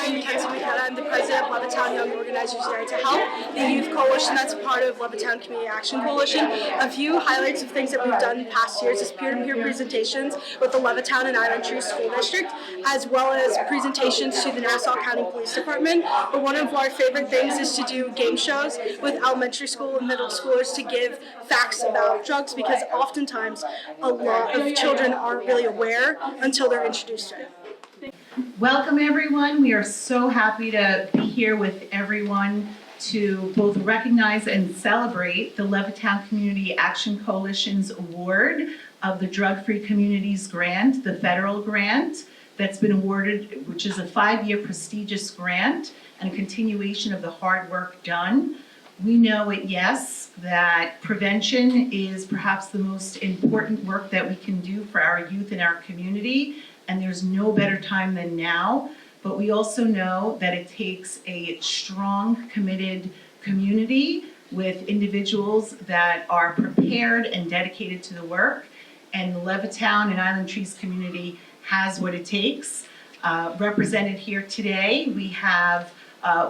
name is Mackenzie McKenna. I'm the president of Levittown Young Organizers United to Help, the youth coalition that's a part of Levittown Community Action Coalition. A few highlights of things that we've done in past years is peer-to-peer presentations with the Levittown and Island Tree School District, as well as presentations to the Nassau County Police Department. But one of our favorite things is to do game shows with elementary school and middle schoolers to give facts about drugs, because oftentimes a lot of children aren't really aware until they're introduced to it. Welcome everyone. We are so happy to be here with everyone to both recognize and celebrate the Levittown Community Action Coalition's award of the Drug-Free Communities Grant, the federal grant that's been awarded, which is a 5-year prestigious grant and a continuation of the hard work done. We know at YES that prevention is perhaps the most important work that we can do for our youth in our community, and there's no better time than now. But we also know that it takes a strong, committed community with individuals that are prepared and dedicated to the work, and the Levittown and Island Trees community has what it takes. Represented here today, we have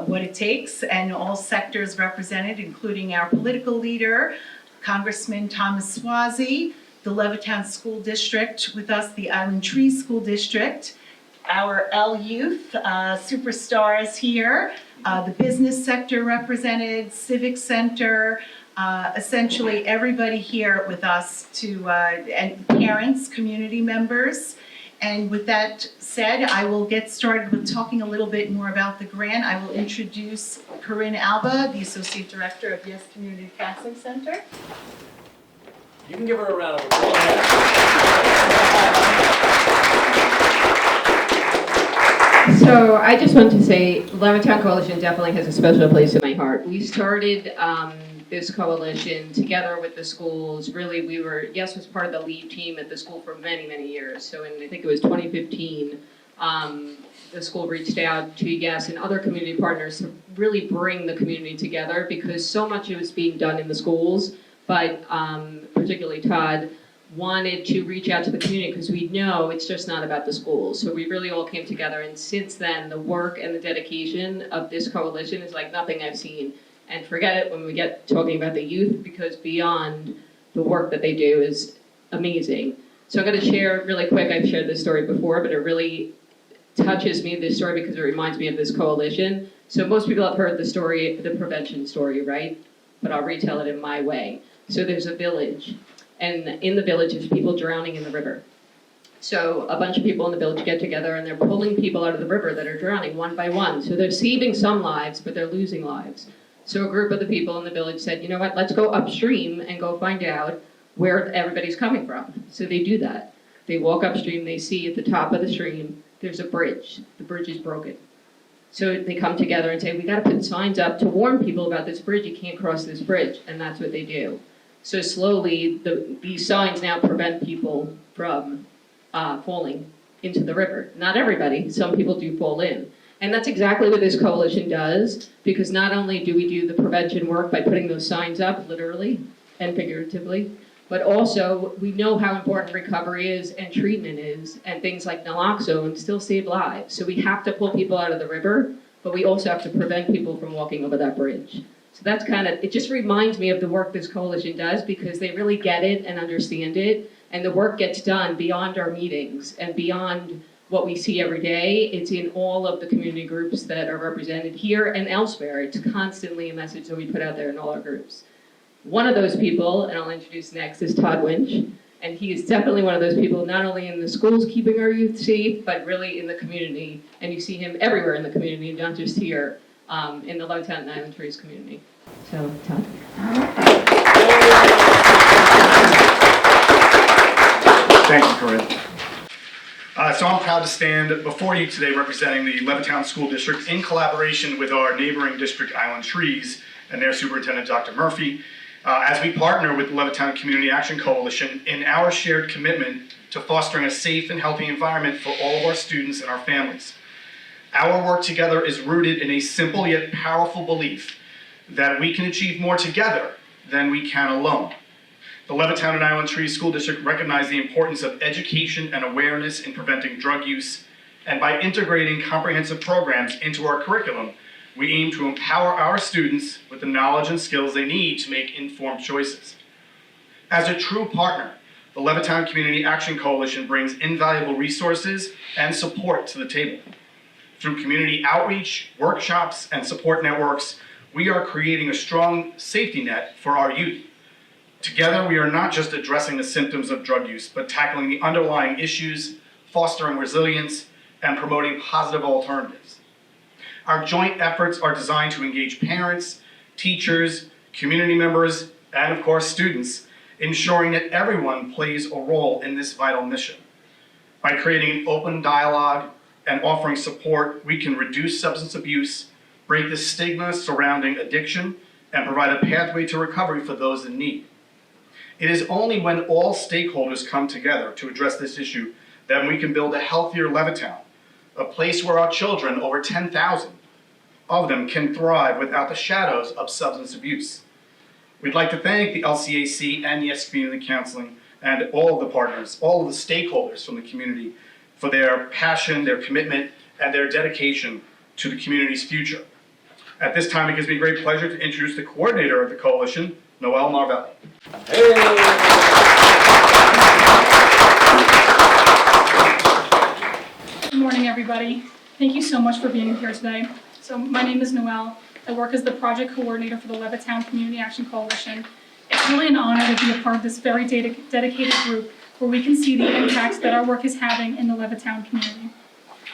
what it takes, and all sectors represented, including our political leader, Congressman Thomas Suozzi, the Levittown School District with us, the Island Tree School District, our L Youth superstars here, the business sector represented, civic center, essentially everybody here with us and parents, community members. And with that said, I will get started with talking a little bit more about the grant. I will introduce Corinne Alba, the Associate Director of YES Community Counseling Center. You can give her a round of applause. So I just want to say Levittown Coalition definitely has a special place in my heart. We started this coalition together with the schools. Really, YES was part of the lead team at the school for many, many years. So in, I think it was 2015, the school reached out to YES and other community partners to really bring the community together, because so much was being done in the schools, but particularly Todd wanted to reach out to the community because we know it's just not about the schools. So we really all came together, and since then, the work and the dedication of this coalition is like nothing I've seen. And forget it when we get talking about the youth, because beyond the work that they do is amazing. So I'm going to share really quick, I've shared this story before, but it really touches me, this story, because it reminds me of this coalition. So most people have heard the story, the prevention story, right? But I'll retell it in my way. So there's a village, and in the village there's people drowning in the river. So a bunch of people in the village get together and they're pulling people out of the river that are drowning one by one. So they're saving some lives, but they're losing lives. So a group of the people in the village said, you know what, let's go upstream and go find out where everybody's coming from. So they do that. They walk upstream, they see at the top of the stream, there's a bridge. The bridge is broken. So they come together and say, we gotta put signs up to warn people about this bridge, you can't cross this bridge, and that's what they do. So slowly, these signs now prevent people from falling into the river. Not everybody, some people do fall in. And that's exactly what this coalition does, because not only do we do the prevention work by putting those signs up, literally and figuratively, but also we know how important recovery is and treatment is, and things like naloxone still save lives. So we have to pull people out of the river, but we also have to prevent people from walking over that bridge. So that's kind of, it just reminds me of the work this coalition does, because they really get it and understand it, and the work gets done beyond our meetings and beyond what we see every day. It's in all of the community groups that are represented here and elsewhere. It's constantly a message that we put out there in all our groups. One of those people, and I'll introduce next, is Todd Winch. And he is definitely one of those people, not only in the schools keeping our youth safe, but really in the community. And you see him everywhere in the community, not just here, in the Levittown and Island Trees community. So, Todd. Thank you, Corinne. So I'm proud to stand before you today representing the Levittown School District in collaboration with our neighboring district, Island Trees, and their superintendent, Dr. Murphy, as we partner with the Levittown Community Action Coalition in our shared commitment to fostering a safe and healthy environment for all of our students and our families. Our work together is rooted in a simple yet powerful belief that we can achieve more together than we can alone. The Levittown and Island Trees School District recognize the importance of education and awareness in preventing drug use And by integrating comprehensive programs into our curriculum, we aim to empower our students with the knowledge and skills they need to make informed choices. As a true partner, the Levittown Community Action Coalition brings invaluable resources and support to the table. Through community outreach, workshops, and support networks, we are creating a strong safety net for our youth. Together, we are not just addressing the symptoms of drug use, but tackling the underlying issues, fostering resilience, and promoting positive alternatives. Our joint efforts are designed to engage parents, teachers, community members, and of course, students, ensuring that everyone plays a role in this vital mission. By creating an open dialogue and offering support, we can reduce substance abuse, break the stigma surrounding addiction, and provide a pathway to recovery for those in need. It is only when all stakeholders come together to address this issue that we can build a healthier Levittown, a place where our children, over 10,000 of them, can thrive without the shadows of substance abuse. We'd like to thank the LCAC and Yes Community Counseling and all of the partners, all of the stakeholders from the community for their passion, their commitment, and their dedication to the community's future. At this time, it gives me great pleasure to introduce the coordinator of the coalition, Noelle Marvelli. Good morning, everybody. Thank you so much for being here today. So my name is Noelle. I work as the project coordinator for the Levittown Community Action Coalition. It's really an honor to be a part of this very dedicated group where we can see the impacts that our work is having in the Levittown community.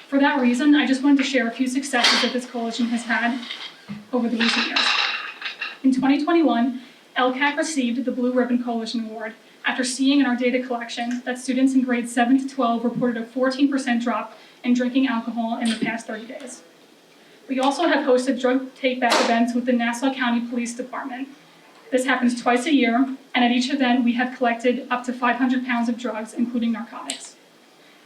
For that reason, I just wanted to share a few successes that this coalition has had over the recent years. In 2021, Lcac received the Blue Ribbon Coalition Award after seeing in our data collection that students in grades 7 to 12 reported a 14% drop in drinking alcohol in the past 30 days. We also have hosted drug take-back events with the Nassau County Police Department. This happens twice a year, and at each event we have collected up to 500 pounds of drugs, including narcotics.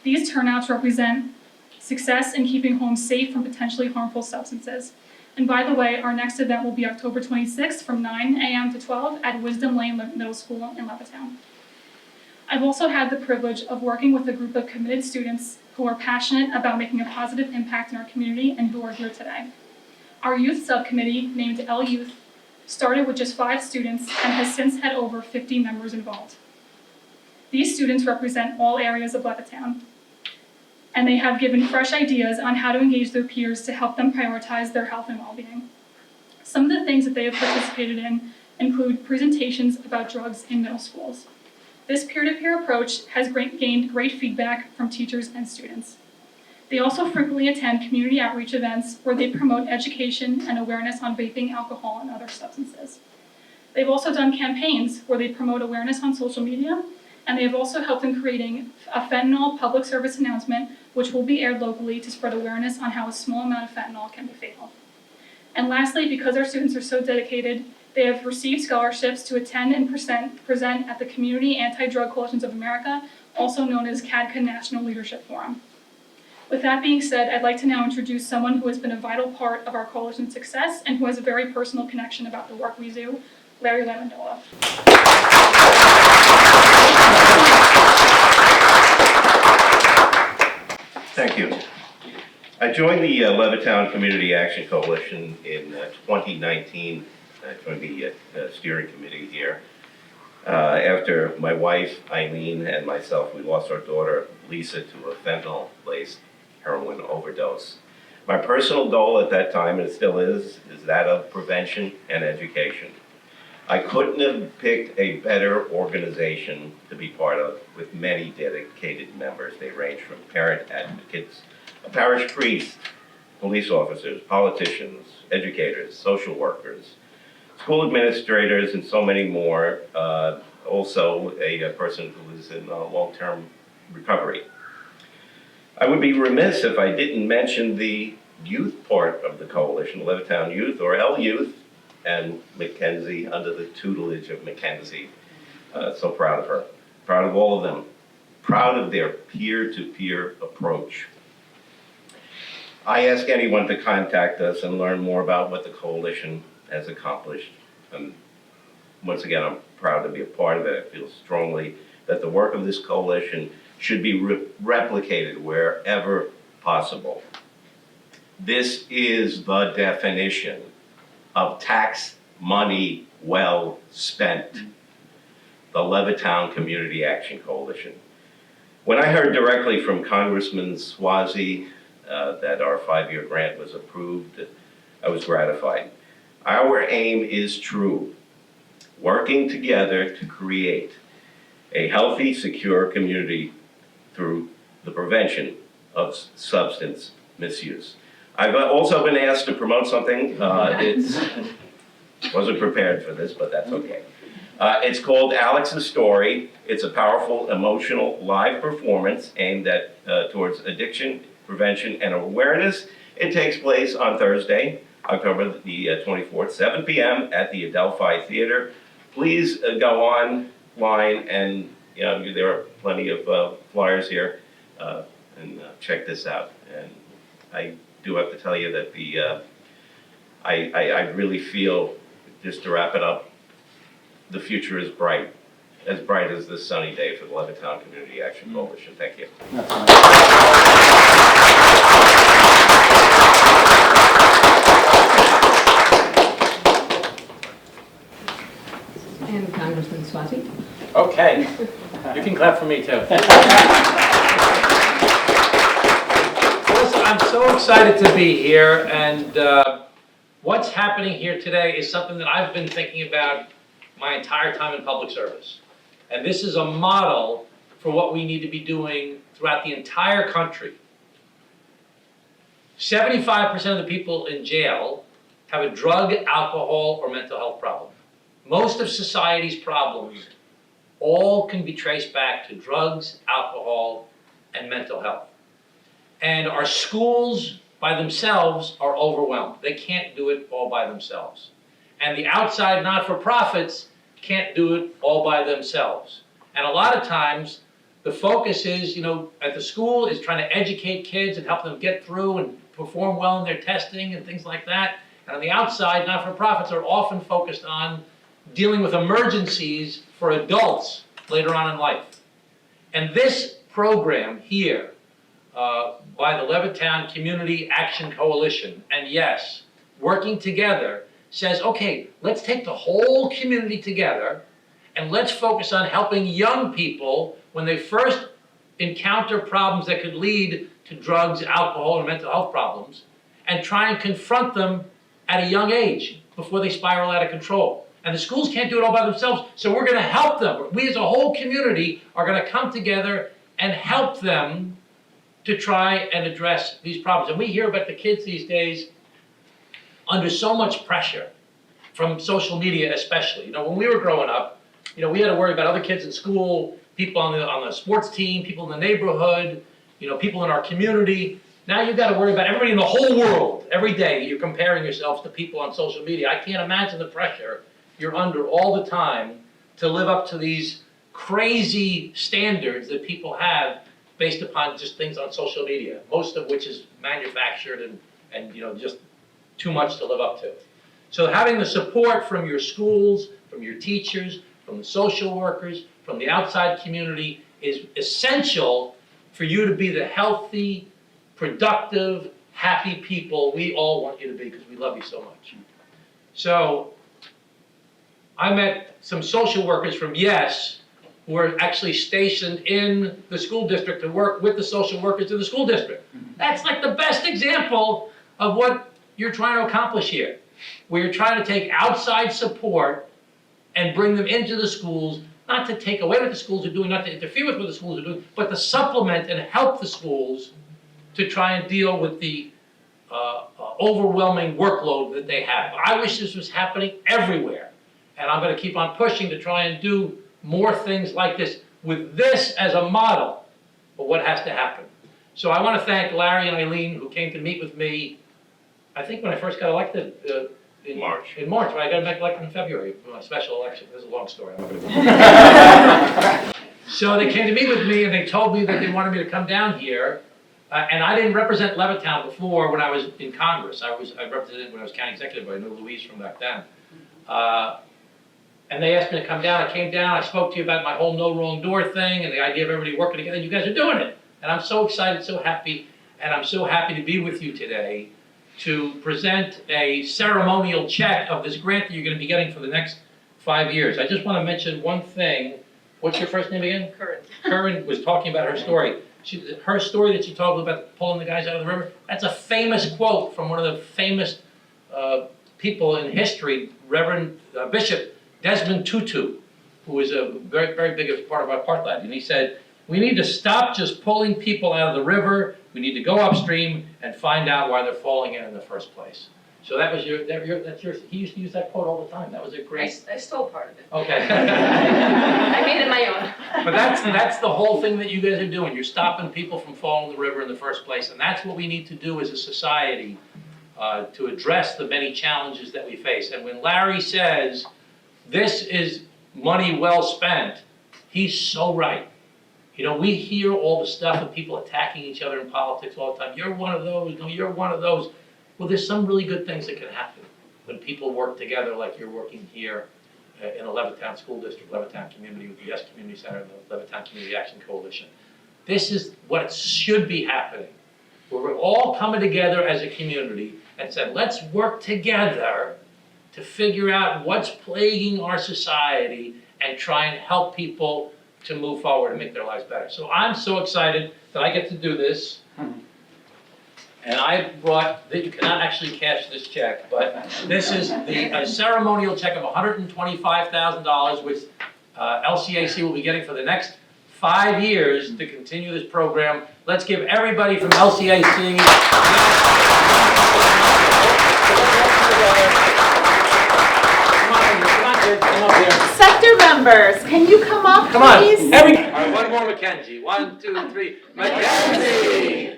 These turnouts represent success in keeping homes safe from potentially harmful substances. And by the way, our next event will be October 26th from 9 a.m. to 12 at Wisdom Lane Middle School in Levittown. I've also had the privilege of working with a group of committed students who are passionate about making a positive impact in our community and who are here today. Our youth subcommittee, named L Youth, started with just 5 students and has since had over 50 members involved. These students represent all areas of Levittown, and they have given fresh ideas on how to engage their peers to help them prioritize their health and well-being. Some of the things that they have participated in include presentations about drugs in middle schools. This peer-to-peer approach has gained great feedback from teachers and students. They also frequently attend community outreach events where they promote education and awareness on vaping, alcohol, and other substances. They've also done campaigns where they promote awareness on social media, and they have also helped in creating a fentanyl public service announcement, which will be aired locally to spread awareness on how a small amount of fentanyl can be fatal. And lastly, because our students are so dedicated, they have received scholarships to attend and present at the Community Anti-Drug Coalitions of America, also known as CADCA National Leadership Forum. With that being said, I'd like to now introduce someone who has been a vital part of our coalition's success and who has a very personal connection about the work we do, Larry Lamandola. Thank you. I joined the Levittown Community Action Coalition in 2019. I joined the steering committee here. After my wife, Eileen, and myself, we lost our daughter, Lisa, to a fentanyl-laced heroin overdose. My personal goal at that time, and it still is that of prevention and education. I couldn't have picked a better organization to be part of with many dedicated members. They range from parent advocates, a parish priest, police officers, politicians, educators, social workers, school administrators, and so many more. Also a person who is in long-term recovery. I would be remiss if I didn't mention the youth part of the coalition, Levittown Youth, or L Youth, and Mackenzie, under the tutelage of Mackenzie. So proud of her, proud of all of them, proud of their peer-to-peer approach. I ask anyone to contact us and learn more about what the coalition has accomplished. And once again, I'm proud to be a part of it. I feel strongly that the work of this coalition should be replicated wherever possible. This is the definition of tax money well spent. The Levittown Community Action Coalition. When I heard directly from Congressman Swazi that our 5-year grant was approved, I was gratified. Our aim is true, working together to create a healthy, secure community through the prevention of substance misuse. I've also been asked to promote something. Wasn't prepared for this, but that's okay. It's called Alex's Story. It's a powerful, emotional, live performance aimed at towards addiction prevention and awareness. It takes place on Thursday, October the 24th, 7 p.m. at the Adelphi Theater. Please go online and there are plenty of flyers here and check this out. And I do have to tell you that I really feel, just to wrap it up, the future is bright as this sunny day for the Levittown Community Action Coalition. Thank you. And Congressman Swazi. Okay, you can clap for me too. Listen, I'm so excited to be here, and what's happening here today is something that I've been thinking about my entire time in public service. And this is a model for what we need to be doing throughout the entire country. 75% of the people in jail have a drug, alcohol, or mental health problem. Most of society's problems all can be traced back to drugs, alcohol, and mental health. And our schools by themselves are overwhelmed. They can't do it all by themselves. And the outside not-for-profits can't do it all by themselves. And a lot of times, the focus is, at the school is trying to educate kids and help them get through and perform well in their testing and things like that. And on the outside, not-for-profits are often focused on dealing with emergencies for adults later on in life. And this program here, by the Levittown Community Action Coalition, and yes, working together, says, okay, let's take the whole community together and let's focus on helping young people when they first encounter problems that could lead to drugs, alcohol, or mental health problems, and try and confront them at a young age before they spiral out of control. And the schools can't do it all by themselves, so we're going to help them. We as a whole community are going to come together and help them to try and address these problems. And we hear about the kids these days under so much pressure from social media especially. When we were growing up, we had to worry about other kids in school, people on the sports team, people in the neighborhood, people in our community. Now you've got to worry about everybody in the whole world. Every day you're comparing yourselves to people on social media. I can't imagine the pressure you're under all the time to live up to these crazy standards that people have based upon just things on social media, most of which is manufactured and just too much to live up to. So having the support from your schools, from your teachers, from the social workers, from the outside community is essential for you to be the healthy, productive, happy people we all want you to be because we love you so much. So I met some social workers from YES who were actually stationed in the school district to work with the social workers in the school district. That's like the best example of what you're trying to accomplish here, where you're trying to take outside support and bring them into the schools, not to take away what the schools are doing, not to interfere with what the schools are doing, but to supplement and help the schools to try and deal with the overwhelming workload that they have. I wish this was happening everywhere, and I'm going to keep on pushing to try and do more things like this, with this as a model of what has to happen. So I want to thank Larry and Eileen who came to meet with me, I think when I first got elected in March. In March, right? I got elected in February for my special election. This is a long story. I'm not going to go. So they came to meet with me and they told me that they wanted me to come down here. And I didn't represent Levittown before when I was in Congress. I represented when I was county executive, but I knew Louise from back then. And they asked me to come down. I came down. I spoke to you about my whole no wrong door thing and the idea of everybody working together. And you guys are doing it. And I'm so excited, so happy. And I'm so happy to be with you today to present a ceremonial check of this grant that you're gonna be getting for the next 5 years. I just wanna mention one thing. What's your first name again? Current. Curran was talking about her story. Her story that she told about pulling the guys out of the river, that's a famous quote from one of the famous people in history, Reverend Bishop Desmond Tutu, who was a very, very big part of our apartheid. And he said, we need to stop just pulling people out of the river. We need to go upstream and find out why they're falling in the first place. So that was that's yours. He used to use that quote all the time. That was a great. I stole part of it. Okay. I made it my own. But that's the whole thing that you guys are doing. You're stopping people from falling in the river in the first place. And that's what we need to do as a society to address the many challenges that we face. And when Larry says, this is money well spent, he's so right. You know, we hear all the stuff of people attacking each other in politics all the time. You're one of those, no, you're one of those. Well, there's some really good things that can happen when people work together like you're working here in the Levittown School District, Levittown Community with the Yes Community Center and the Levittown Community Action Coalition. This is what should be happening, where we're all coming together as a community and said, let's work together to figure out what's plaguing our society and try and help people to move forward and make their lives better. So I'm so excited that I get to do this. And I brought, that you cannot actually cash this check, but this is a ceremonial check of $125,000, which LCAC will be getting for the next 5 years to continue this program. Let's give everybody from LCAC. Come up here. Sector members, can you come up, Come on, please? all right, one more Mackenzie. 1, 2, 3, Mackenzie!